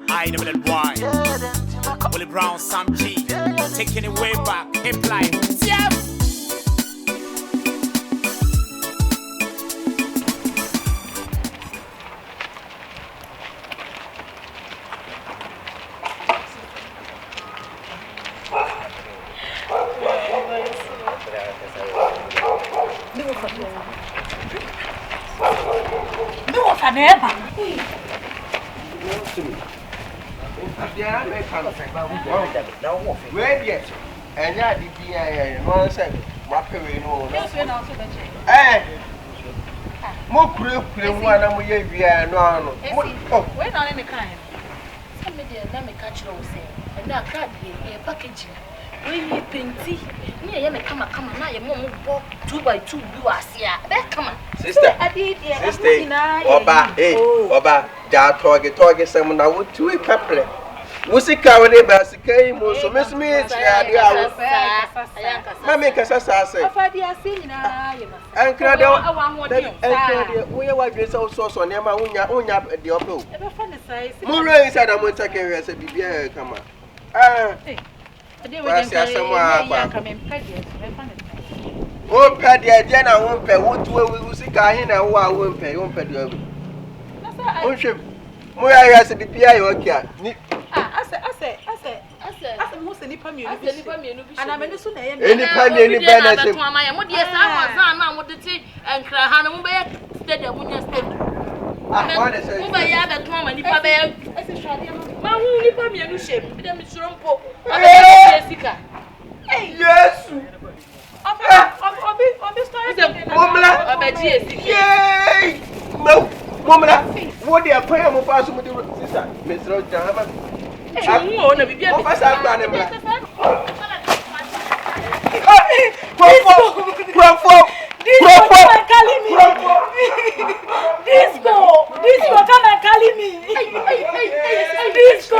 I never let wine. Willie Brown, Sam G. Taking it way back. Hip life. Yeah. No, Faneba. Where yet? And yeah, the one said, what can we know? More crew, one of my no. We're not in the kind. Some media, let me catch you say, and now can't be a packaging. We need pinty. Near you come now, your mom walk 2 by 2 do us here. Come on, Sister, Oba, Oba, that target, someone I would to a pepper. Musika when they best came, so Miss Miss, Mamma Cassasa, and Cradle, we are dressed all sorts on Yama own up at the opera. Murray said, I won't take care as a BBA, come on. Won't pay the agenda, won't pay what we see Kahina, who I won't pay, won't pay the other. Moya has a BPI or cat. I said, most any family, and I'm in soon. Any family, any benefit. My mother, yes, I was the tea and cry, Hannah, stay there when you stay. I want to say, over here, that woman, if I bear, my only family, and you shape, them is rumpo. Jessica. Yes. Yay! No, Momma, what do you pay on pass with your sister, Mr. Jama? I'm going to be a Disco,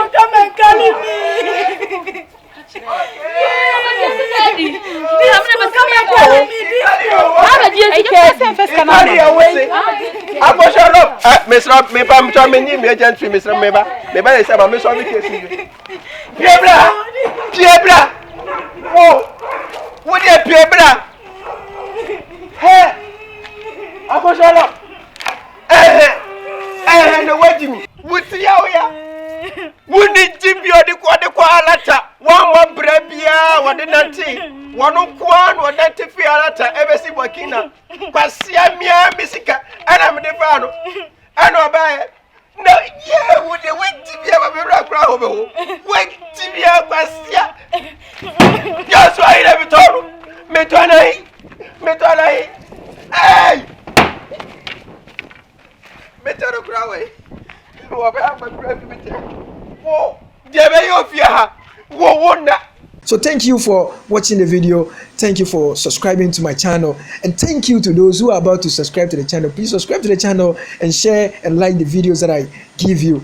come and call me. Disco, come and call me. Miss Rob, maybe I'm charming me, gentry, Miss Remember. Maybe I said, I'm Miss Robbie. Piebra! Oh, what is Piebra? Hey, I was all up. And waiting. What's the hour? Wouldn't you be the quadra? One more brabia, what did not see? One of one, what that if you are at ever see Wakina. Passia mia, Missica, and I'm the Fano. I know by it. No, yeah, would you wait to be a miracle? Wait to be a Passia. Just why I never told Metonai. Hey! Metano Croway. Whoa, so thank you for watching the video. Thank you for subscribing to my channel, and thank you to those who are about to subscribe to the channel. Please subscribe to the channel and share and like the videos that I give you.